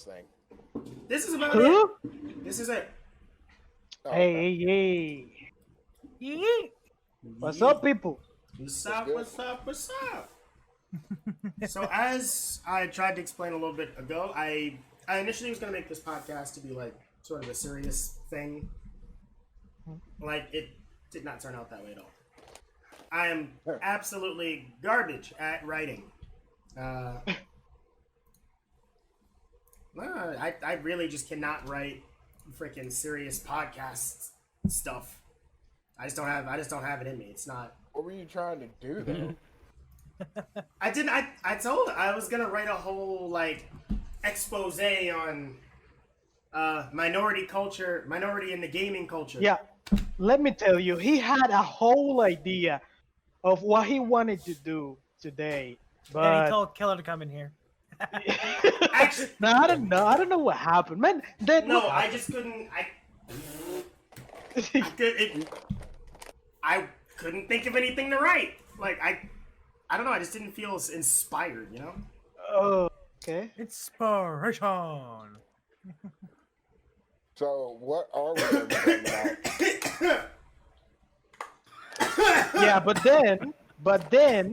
this thing. This is about Who? it. This is it. Oh, Hey. What's up, people? What's up? good. What's up? What's up? So as I tried to explain a little bit ago, I initially was going to make this podcast to be like sort of a serious thing. Like, it did not turn out that way at all. I am absolutely garbage at writing. I really just cannot write freaking serious podcast stuff. I just don't have it in me. It's not. What were you trying to do though? I told I was gonna write a whole like expose on minority culture, minority in the gaming culture. Yeah, let me tell you, he had a whole idea of what he wanted to do today, And but he told Killer to come in here. Actually, no, I don't know. I don't know what happened, man. Then no, I just couldn't. I couldn't think of anything to write. Like I don't know. I just didn't feel inspired. You know. Oh, okay. Inspiration. So what are we going to bring about? Yeah, but then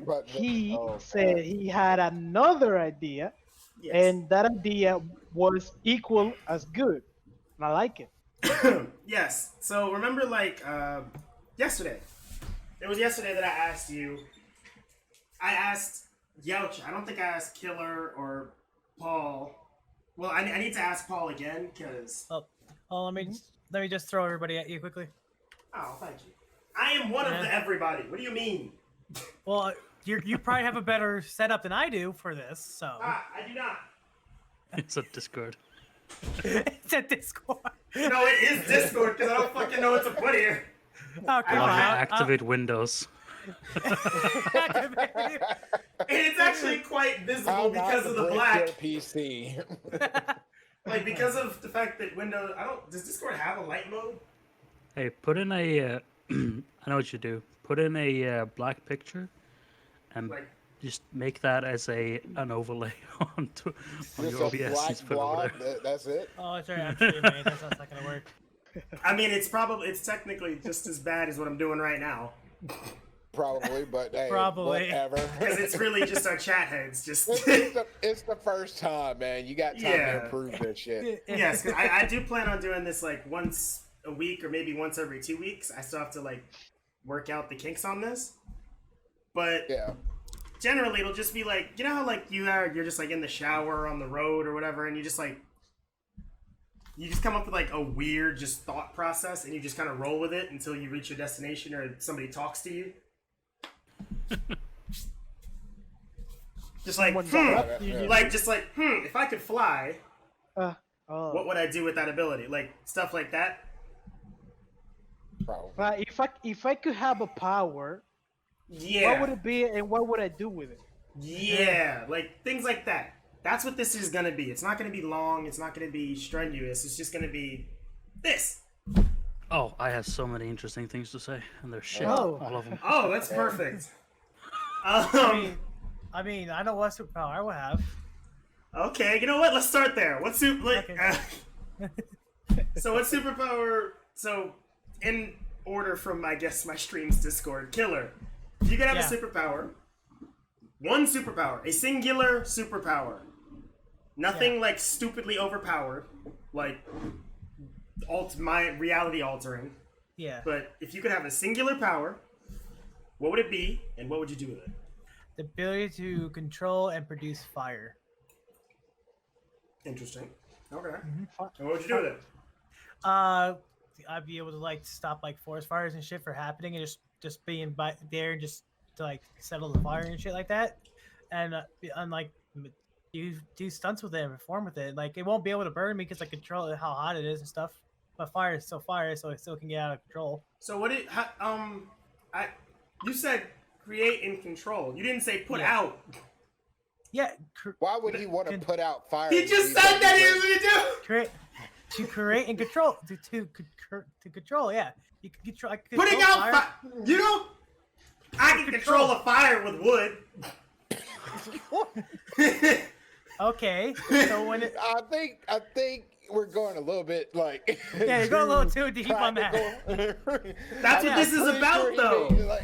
But he oh, said God. he had another idea, Yes. and that idea was equal as good. And I like it. Yes. So remember, like yesterday. It was yesterday that I asked you. I asked Yelch. I don't think I asked Killer or Paul. Well, I need to ask Paul again because. Oh, let me just throw everybody at you quickly. Oh, thank you. I am one of the everybody. What do you mean? Well, you probably have a better setup than I do for this, so I do not. It's a Discord. it's a Discord. No, it is Discord because I don't fucking know what to put here. Oh, come on. Activate Windows. And it's actually quite visible How not because to of the break black. your PC. Like because of the fact that Windows. Does Discord have a light mode? Hey, put in a. I know what you do. Put in a black picture, and Like just make that as an overlay on Just your a OBS. black Just put it over blob. there. That's it. Oh, it's right actually, mate. That's not gonna work. I mean, it's technically just as bad as what I'm doing right now Probably, but hey, Probably. whatever. because it's really just our chat heads. Just it's the first time, man. You got time Yeah. to improve this shit. yes, 'cause I do plan on doing this like once a week or maybe once every 2 weeks. I still have to like work out the kinks on this, but Yeah. generally it'll just be like, you know how like you're just like in the shower on the road or whatever, and you just come up with like a weird just thought process and you just kind of roll with it until you reach your destination or somebody talks to you. Just like, Someone's up you. if I could fly, Oh. what would I do with that ability? Like stuff like that. Probably. But if I could have a power, Yeah. what would it be, and what would I do with it? Yeah, like things like that. That's what this is gonna be. It's not gonna be long. It's not gonna be strenuous. It's just gonna be this. Oh, I have so many interesting things to say, and they're shit. Oh. All of them. Oh, that's perfect. I mean, I know what superpower I would have. Okay, you know what? Let's start there. What Okay. So what superpower? So in order from I guess my stream's Discord, Killer. If you could have Yeah. a superpower, one superpower, a singular superpower, nothing like stupidly overpowered, like my reality altering. Yeah. But if you could have a singular power, what would it be, and what would you do with it? The ability to control and produce fire. Interesting. Okay. Fi- And what would you do with it? I'd be able to like stop like forest fires and shit from happening, and just being by there and just to like settle the fire and shit like that, and like you do stunts with it and perform with it. Like it won't be able to burn me because I control how hot it is and stuff. But fire is still fire, so it still can get out of control. So what did you said create and control. You didn't say put Yeah. out. Yeah, Why would he want to Can- put out fire? He just said that he was gonna do. create and control to control. Yeah, you can control. I can Putting control out fire. You know, I can control a fire with wood. Okay, so when it, I think we're going a little bit like. yeah, you're going a little too deep on that. That's what this is about, though.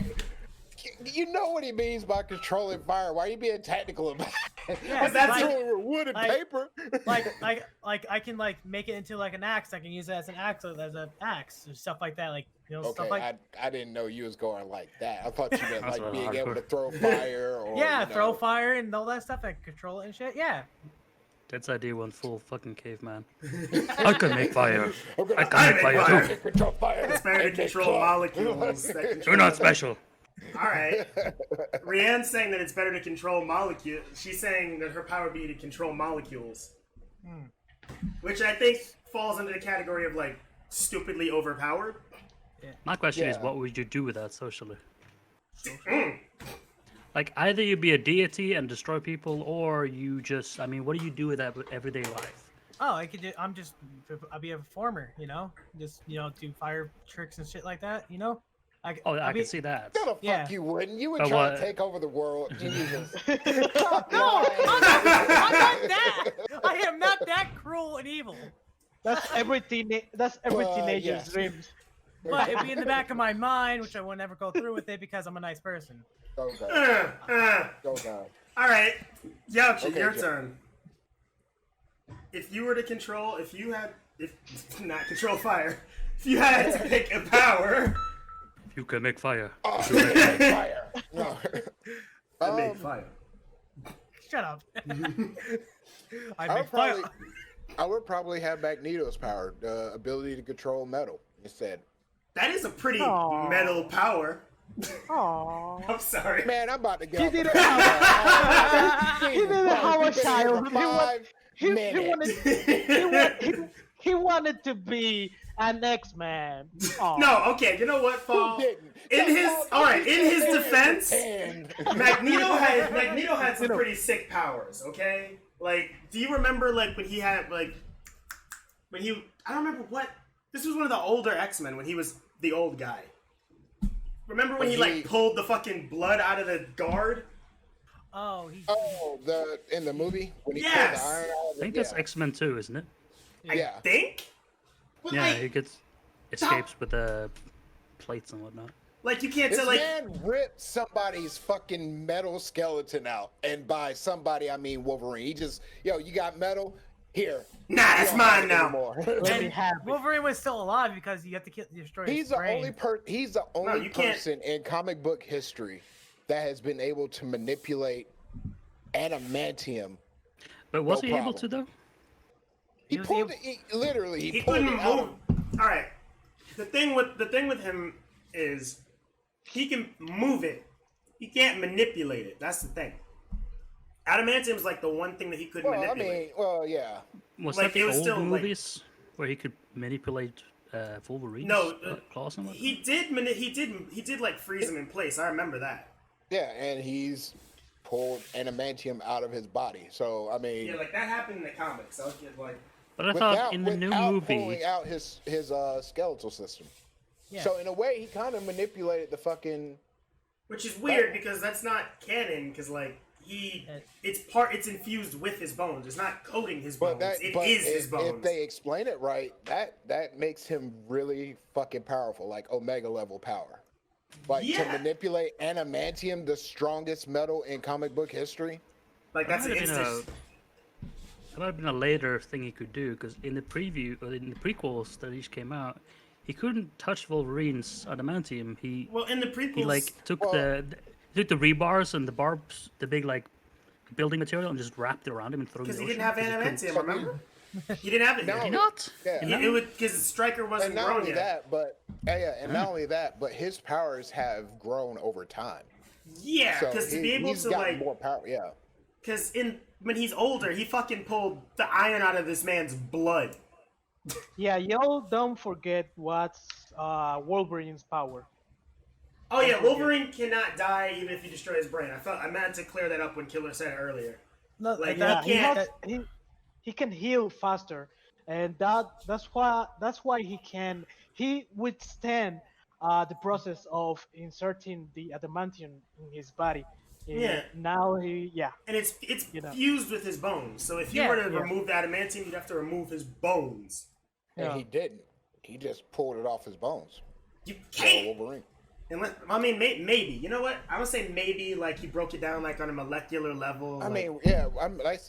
You know what he means by controlling fire. Why are you being technical about it? Yeah, that's like, controlling wood and like- paper. like I can like make it into like an axe. I can use it as an axe, as an axe, or stuff like that. Like stuff Okay, like I didn't know you was going like that. I thought you meant That's like a being able hardcore. to throw fire or yeah, you know. throw fire and all that stuff, and control it and shit. Yeah, That's idea one full fucking caveman. I can make fire. Okay, I can make fire fire. too. Control fire. It's better to and control club. molecules. that You're control- not special. All right. Rianne's saying that it's better to control molecules. She's saying that her power would be to control molecules, which I think falls under the category of like stupidly overpowered. My question is, Yeah. what would you do with that socially? Like, either you be a deity and destroy people, or you just, I mean, what do you do with that with everyday life? Oh, I could do. I'll be a performer. Just do fire tricks and shit like that. Oh, I I'll can see that. No, the fuck Yeah. you wouldn't. You would But try what- to take over the world. Jesus. No, I'm not that. I am not that cruel and evil. That's every teenager's yes. dreams. But it'd be in the back of my mind, which I would never go through with it because I'm a nice person. Okay. Go down. All right, Yauchi, Okay, your Joe. turn. If you were to not control fire, if you had to pick a power, You can make fire. Oh, fire. No. fire. Shut up. I I make fire. would probably have Magneto's power, the ability to control metal instead. That is a pretty Aw. metal power. Aww. I'm sorry. Man, I'm about to get He off the didn't phone. have Jesus he didn't Christ, have a you've been here child. for 5 He minutes. wanted to be an X-Man. Aw. No, okay. You know what, Who Paul? didn't? In his defense, And Magneto had some pretty sick powers. Okay, like, do you remember like when he had like when he? I don't remember what. This was one of the older X-Men when he was the old guy. Remember when he like pulled the fucking blood out of the guard? Oh, he. oh, in the movie when he Yes. pulled the iron out I of think it, that's yeah. X-Men 2, isn't it? Yeah. I think. But Yeah, like, he gets escapes with the plates and whatnot. like you can't This say like. man ripped somebody's fucking metal skeleton out, and by somebody I mean Wolverine. He just, you got metal here. Nah, that's You don't have mine it now. anymore. Let me have it. Wolverine was still alive because you have to destroy He's his the brain. only you can't- person in comic book history that has been able to manipulate adamantium. But was No he able problem. to, though? He He was pulled able- it. Literally, he He pulled couldn't it out. move. All right. The thing with him is he can move it. He can't manipulate it. That's the thing. Adamantium's like the one thing that he couldn't Well, I manipulate. mean, well, yeah. Was Like, that it the was old still, like- movies where he could manipulate Wolverine's No, claws and whatnot? he did like freeze him in place. I remember that. Yeah, and he's pulled adamantium out of his body. So, I mean, Yeah, like that happened in the comics. I was just like, But I without, thought in the new without movie, pulling out his skeletal system. Yeah. So, in a way, he kind of manipulated the fucking. which is weird because that's not canon. Because like it's infused with his bones. It's not coating his bones. But It but is his if bones. they explain it right, that makes him really fucking powerful, like Omega level power. Like to Yeah. manipulate adamantium, the strongest metal in comic book history. Like that's an That might have been instant. that might have been a later thing he could do, because in the preview, or in the prequels that each came out, he couldn't touch Wolverine's adamantium. He Well, in the prequels, took Well- he took the rebars and the barbs, the big building material, and just wrapped it around him and threw him in because the he ocean. didn't have 'cause he couldn't- adamantium. Remember? He didn't have it. No. yet. Did he not? Yeah. It would because Stryker wasn't And not grown only yet. that, but and not only that, but his powers have grown over time. Yeah, So because to be able he's to gotten like, more power. Yeah. because when he's older, he fucking pulled the iron out of this man's blood. Yeah, y'all don't forget what's Wolverine's power. Oh yeah, Wolverine cannot die even if you destroy his brain. I meant to clear that up when Killer said it earlier. No, Like, Yeah, he can't- he can heal faster, and that's why he withstand the process of inserting the adamantium in his body, Yeah. Now yeah. And it's You know. fused with his bones. So if you Yeah, were to yeah. remove the adamantium, you'd have to remove his bones. And Yeah. he didn't. He just pulled it off his bones. You So can't. Wolverine. I mean, maybe. You know what? I would say maybe like he broke it down like on a molecular level. I like- mean, yeah,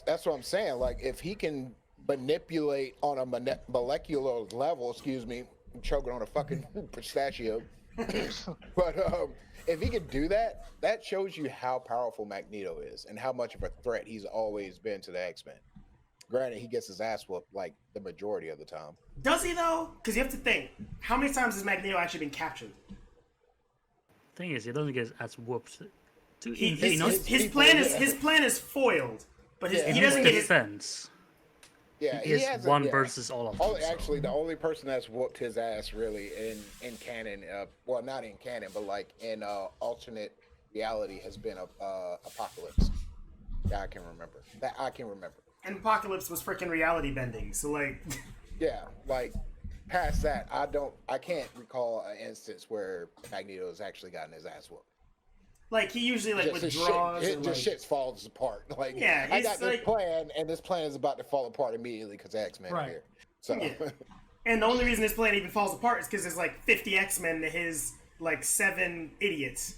that's what I'm saying. Like, if he can manipulate on a molecular level, excuse me, I'm choking on a fucking pistachio. But if he could do that, that shows you how powerful Magneto is and how much of a threat he's always been to the X-Men. Granted, he gets his ass whooped like the majority of the time. Does he though? Because you have to think, how many times has Magneto actually been captured? Thing is, he doesn't get as whooped. His plan is foiled, but he doesn't get his. defense. Yeah, He is hasn't- one yeah. versus all of them. so- Actually, the only person that's whooped his ass really in canon, well, not in canon, but like in alternate reality, has been Apocalypse. That I can remember. And Apocalypse was freaking reality bending, so like. Yeah, like past that, I can't recall an instance where Magneto has actually gotten his ass whooped. Like he usually like Just his withdraws shit, and just like, shit falls apart. Like, Yeah, I he's got like- this plan, and this plan is about to fall apart immediately because X-Men are Right. here. So, Yeah. And the only reason his plan even falls apart is because there's like 50 X-Men to his like 7 idiots.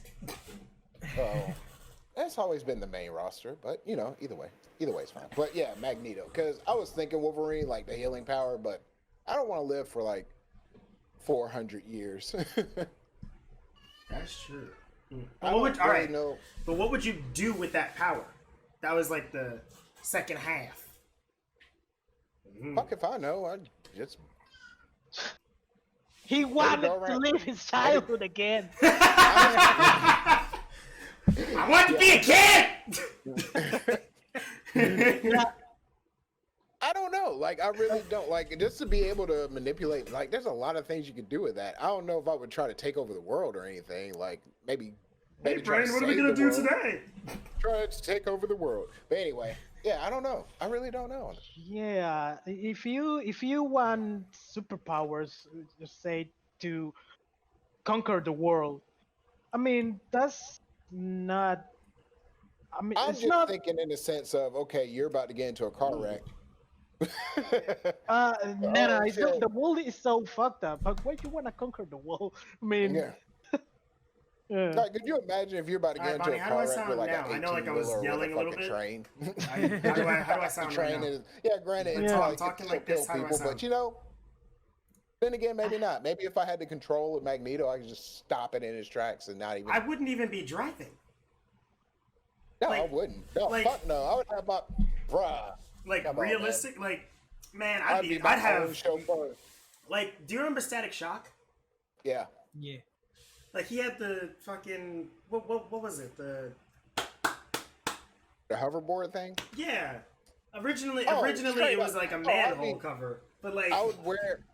that's always been the main roster. But you know, either way is fine. But yeah, Magneto, because I was thinking Wolverine, like the healing power, but I don't want to live for like 400 years. That's true. I What would, don't all really right, know. but what would you do with that power? That was like the second half. Fuck if I know. I just He wanted go to around. live his childhood again. I want to be a kid. Yeah. I don't know. Like, I really don't. Like, just to be able to manipulate, like, there's a lot of things you could do with that. I don't know if I would try to take over the world or anything. Like, maybe Hey, try Brian, to what are we save gonna the do world. today? Try to take over the world. But anyway, yeah, I don't know. I really don't know. Yeah, if you want superpowers, just say to conquer the world. I mean, that's not. I mean, I'm it's just not. thinking in the sense of, okay, you're about to get into a car wreck. No, shit. the world is so fucked up. But why you wanna conquer the world? I mean, Yeah. yeah. Like, could you imagine if you're about to get Alright, into Bonnie, a how do I car wreck sound with like now? an I know, like, I was 18-wheeler yelling a with a little fucking bit. train? How do I sound Train right now? is, yeah, granted, it's Yeah. like I'm talking it like kill this, how do I people, sound? but you know, then again, maybe not. Maybe if I had the control of Magneto, I could just stop it in his tracks and not even. I wouldn't even be driving. No, I like- wouldn't. No, like- fuck no. I would have my bruh. Like Come on, man. realistic, like man, I'd be my I'd own have chauffeur. like. Do you remember Static Shock? Yeah. Yeah. Like he had the fucking what was it? The The hoverboard thing. yeah. Originally straight it was up. like a Oh, I manhole mean, cover, but like I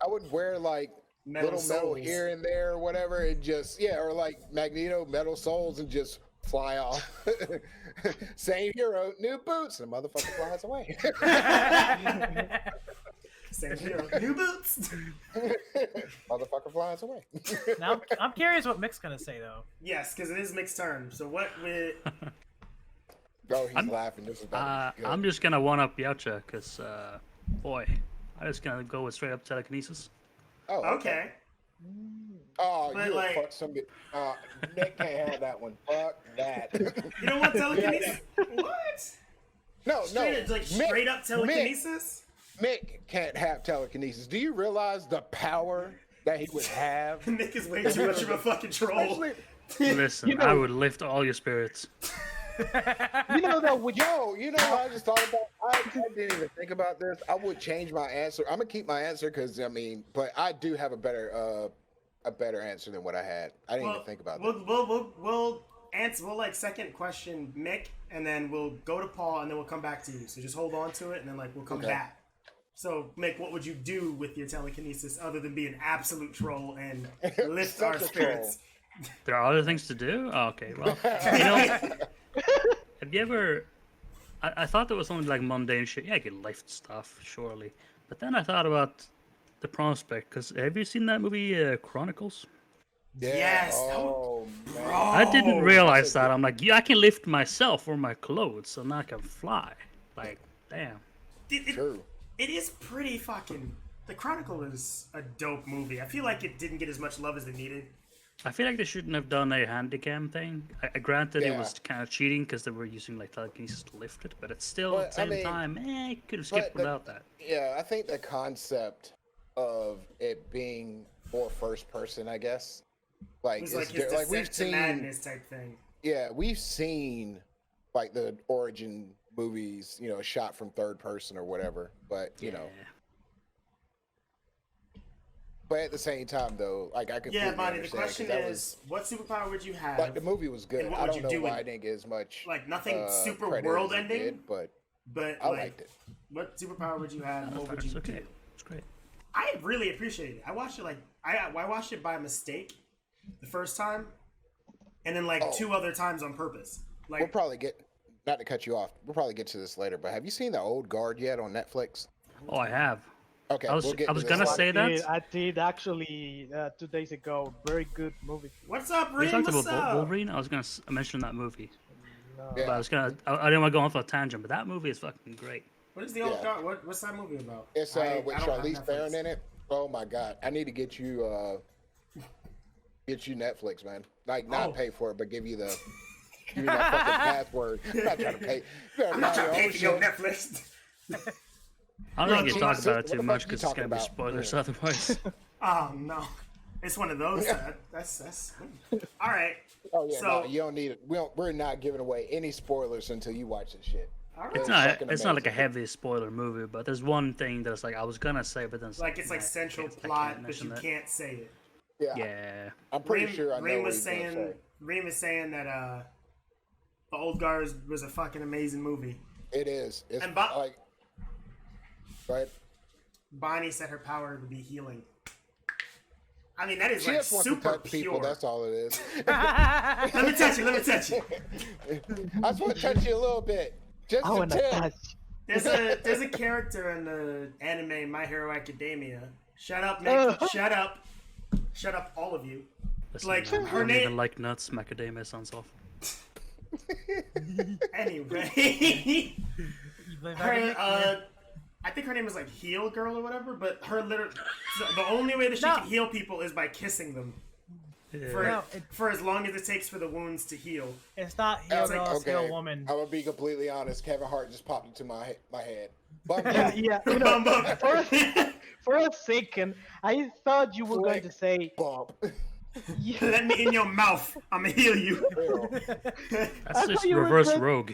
would wear like metal little metal soles. here and there or whatever, and just or like Magneto metal soles and just fly off. Same hero, new boots, and the motherfucker flies away. Same hero. New boots. Motherfucker flies away. Now I'm curious what Mick's gonna say though. Yes, because it is mixed terms. So what would Oh, he's laughing. This is about to be good. I'm just gonna one up Yacha, because, boy, I'm just gonna go with straight up telekinesis. Oh, okay? Oh, But, you like- fuck some. Nick can't have that one. Fuck that. You don't want telekinesis? What? No, Straight, no. like Mick- straight up telekinesis? Mick can't have telekinesis. Do you realize the power that he would have? Nick is way too much of a fucking troll. Especially, Listen, You know- I would lift all your spirits. You know that would yo, you know what I just thought about? I didn't even think about this. I would change my answer. I'm gonna keep my answer because but I do have a better answer than what I had. I didn't even think about that. We'll answer. We'll like second question Mick, and then we'll go to Paul, and then we'll come back to you. So just hold on to it, and then like we'll come Okay. back. So Mick, what would you do with your telekinesis other than be an absolute troll and lift Such our a troll. spirits? There are other things to do? Oh, okay, well, you know, have you ever... I thought there was something like mundane shit. Yeah, I could lift stuff, surely. But then I thought about the prospect, because have you seen that movie, Chronicles? Yeah. Yes. Oh man. I didn't Oh, realize that. I'm like, yeah, I can lift myself or my clothes, so now I can fly. Like, damn. True. It is pretty fucking. The Chronicle is a dope movie. I feel like it didn't get as much love as it needed. I feel like they shouldn't have done a handycam thing. Granted, it Yeah. was kind of cheating because they were using like telekinesis to lift it, but it's still But, at the I same mean, time, you could have skipped but the- without that. Yeah, I think the concept of it being more first person, I guess, like It was it's like his like we've descent to seen, madness type thing. yeah, we've seen like the origin movies, you know, shot from third person or whatever. But you know, but at the same time, though, like I completely Yeah, Bonnie. The understand, 'cause question that is, what superpower would you have? like the movie was good. and what I would don't you know do why with- I didn't get as much. Like nothing super credit as world it ending, did, but but I like, liked it. what superpower would you have? What would It's you okay. do? It's great. I really appreciate it. I watched it like I watched it by mistake the first time, and then like Oh. 2 other times on purpose. We'll Like probably get, not to cut you off, we'll probably get to this later. But have you seen The Old Guard yet on Netflix? Oh, I have. Okay, I was we'll get I to was this gonna later. say that. I did actually 2 days ago. Very good movie. what's up, We Rin? talked What's about up? Wolverine. I was gonna mention that movie, No. Yeah. but I didn't want to go off on a tangent. But that movie is fucking great. What is the old Yeah. guard? What's that movie about? It's I with don't have Charlize Netflix. Theron in it. Oh my god, I need to get you Netflix, man. Like not Oh. pay for it, but give you that fucking password. I'm not trying to pay. I'm not trying to pay for your Netflix. I don't No, think you Jesus, talk about it what too the much fuck you because it's talking gonna be about? spoilers otherwise. Oh no, it's one of those. That's all right. Oh yeah, So- no, you don't need it. We're not giving away any spoilers until you watch this shit. All right. It's not. fucking It's not like a amazing. heavy spoiler movie, but there's one thing that's like I was gonna say, but then Like it's like nah, central I can't plot, but mention you that. can't say it. Yeah, Yeah. I'm pretty Reem- sure I know Reem what was he's gonna saying. say. Reem was saying that The Old Guard was a fucking amazing movie. It is. It's And like, right? Bonnie said her power would be healing. I mean, that is She like just wants to super touch pure. people. That's all it is. Let me touch you. Let me touch you. I just want to touch you a little bit, just I a wanna tip. touch. There's a character in the anime My Hero Academia. Shut up, Nick. Shut up. Shut up, all of you. Listen, Like, man, her I don't name- even like nuts. Macadamia sounds awful. Anyway, You believe her, that? I think her name is like Heal Girl or whatever. But her the only way that she No. can heal people is by kissing them Yeah. for No, for as long as it takes for the wounds to heal. It's not heal girl, it's heal Okay, woman. I'm gonna be completely honest. Kevin Hart just popped into my head. Bum, Yeah, you know, for a second, I thought you were going to say, bump. yeah, Let me in your mouth. I'ma heal you. Real. That's just you were reverse going- rogue.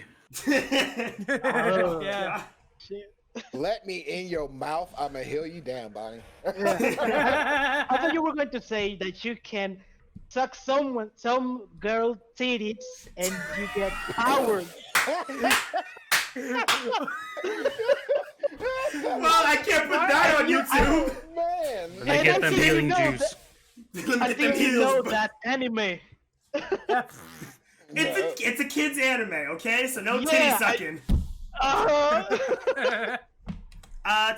oh, Yeah. shit. Let me in your mouth. I'ma heal you down, Bonnie. I thought you were going to say that you can suck some girl titties and you get powers. Well, I can't put that on YouTube. Man. And they And get I them think you healing know juice. I think you know that anime. It's a kid's anime, okay? So no titty Yeah, sucking.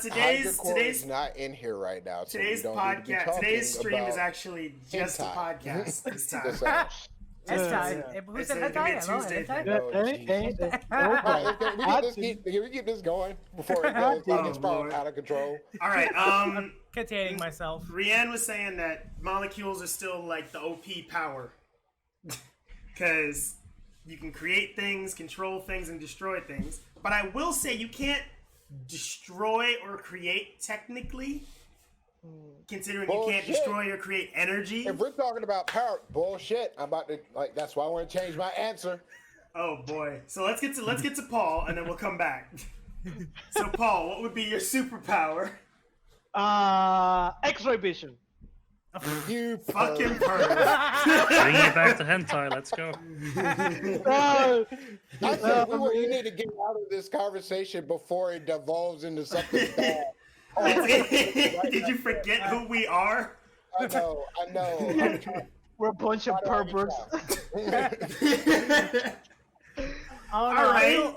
Today's Hydrocore is today's not in here right now. So today's we don't need to be podcast talking today's stream is about actually just a hentai. podcast this time. Just saying. It's time. yeah. Who It's said gonna that? be a Hello, Tuesday it's time. thing. Oh, jeez. Okay. Can we keep this going before it goes like it's Oh, spiraled Lord. out of control? All right. Containing myself. Rianne was saying that molecules are still like the OP power, because you can create things, control things, and destroy things. But I will say you can't destroy or create technically, considering you can't Bullshit. destroy or create energy. If we're talking about power, bullshit. I'm about to That's why I want to change my answer. Oh boy. So let's get to Paul, and then we'll come back. So Paul, what would be your superpower? X-ray vision. You Fucking perv. perv. Bring it back to hentai. Let's go. Uh, I said you need to get out of this conversation before it devolves into something bad. Did you forget who we are? I know. I'm trying- we're a bunch of perverts. Oh, All no, right.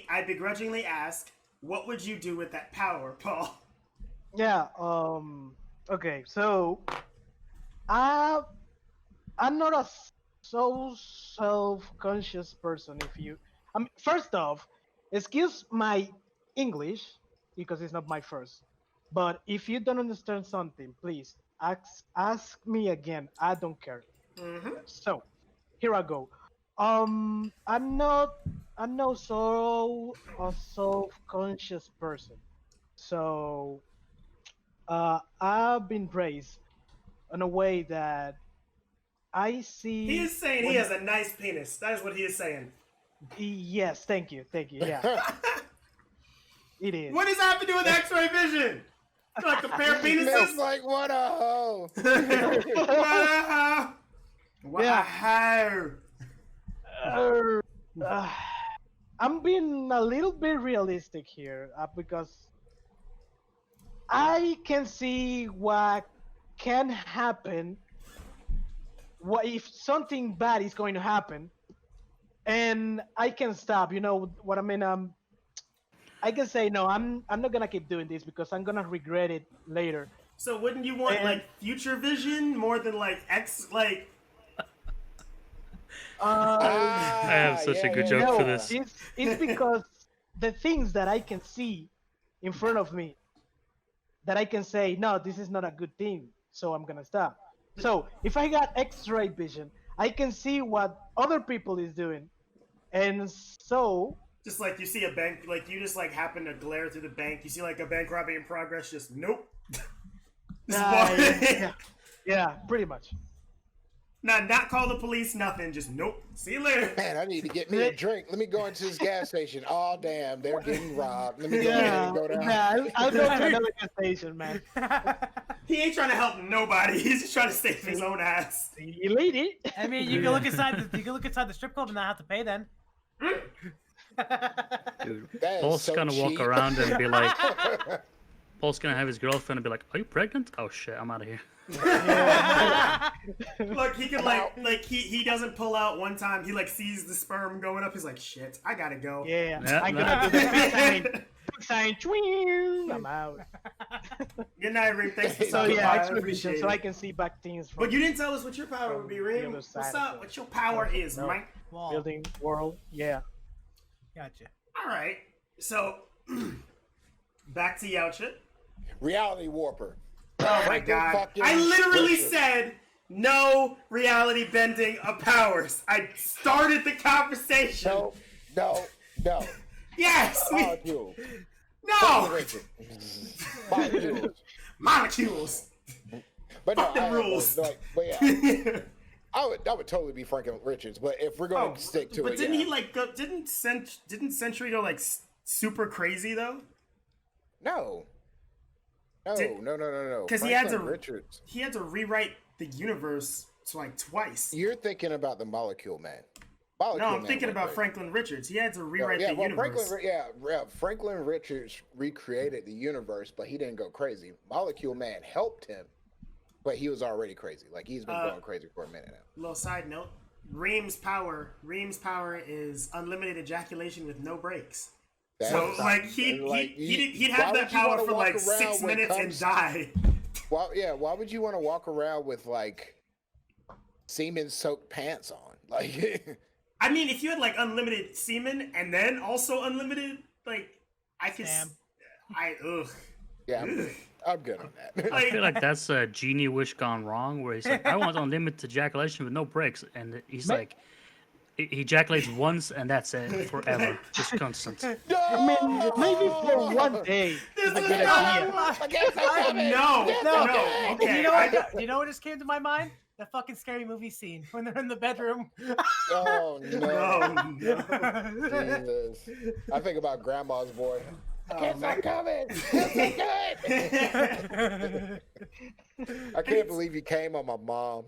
I begrudgingly ask, what would you do with that power, Paul? Yeah, okay, so I'm not a so self-conscious person. If you, first off, excuse my English because it's not my first. But if you don't understand something, please ask me again. I don't care. So, here I go. I'm not so a self-conscious person. So, I've been raised in a way that I see. He is saying he has a nice penis. That is what he is saying. Yes, thank you, yeah, it is. What does that have to do with X-ray vision? Like compare Feels penises? like what a hoe. Wow. I'm being a little bit realistic here because I can see what can happen. What if something bad is going to happen, and I can stop. You know what I mean? I can say no. I'm not gonna keep doing this because I'm gonna regret it later. So wouldn't you want like future vision more than like X like? I have such a good joke No, for this. it's because the things that I can see in front of me, that I can say, no, this is not a good thing, so I'm gonna stop. So if I got X-ray vision, I can see what other people is doing, and so Just like you see a bank, like you just like happen to glare through the bank. You see like a bank robbery in progress. Just nope. Just walk- yeah, pretty much. not call the police. Nothing. Just nope. See you later. Man, I need to get me a drink. Let me go into this gas station. Oh, damn, they're getting robbed. Let me go ahead and go down. Yeah, I'll go to another gas station, man. He ain't trying to help nobody. He's just trying to save his own ass. You lady. I mean, you can look inside the strip club and not have to pay then. Dude, That is Paul's so gonna walk cheap. around and be like, Paul's gonna have his girlfriend and be like, "Are you pregnant? Oh shit, I'm out of here." Look, he can like he doesn't pull out one time. He like sees the sperm going up. He's like, shit, I gotta go. Yeah, Yeah, I'm no. gonna do the big sign. Twing, I'm out. Good night, Reem. Thanks for So stopping yeah, by. I X-ray appreciate vision, so I it. can see back things from But you didn't tell us what your power would be, the Reem. other What's side of up? the- What your power is, No. Mike? Wall. building world. Yeah. Gotcha. All right. So back to Yautja. Reality warper. Oh my Franklin god! fucking I literally Richard. said no reality bending of powers. I started the conversation. No. Yes. Molecule. No. Richard. Molecules. Molecules. But Fuck no, them rules. but yeah, I would totally be Franklin Richards. But if we're going to stick to but it, didn't yeah. he like go? Didn't Century go like super crazy though? No. Did- No. 'cause he had Franklin to- Richards. He had to rewrite the universe like twice. You're thinking about the Molecule Man. No, Molecule I'm Man thinking went about crazy. Franklin Richards. He had to rewrite yeah, the well, universe. Franklin Richards recreated the universe, but he didn't go crazy. Molecule Man helped him, but he was already crazy. Like he's been going crazy for a minute now. Little side note: Reem's power is unlimited ejaculation with no breaks. So That's- like he'd and, like, he'd why have would that you power wanna for walk like around 6 when it minutes and comes- die. Why would you want to walk around with like semen-soaked pants on? Like, I mean, if you had like unlimited semen and then also unlimited, like I could, Damn. yeah, I'm good on that. I feel like that's a genie wish gone wrong, where he's like, "I want unlimited ejaculation with no breaks," and he's like, he ejaculates once and that's it forever, just constant. I mean, maybe for one day. This It's a is good not- idea. No. Okay. You know what just came to my mind? The fucking scary movie scene when they're in the bedroom. Oh no, No. Jesus! I think about Grandma's Boy. I can't stop coming. I can't believe you came on my mom.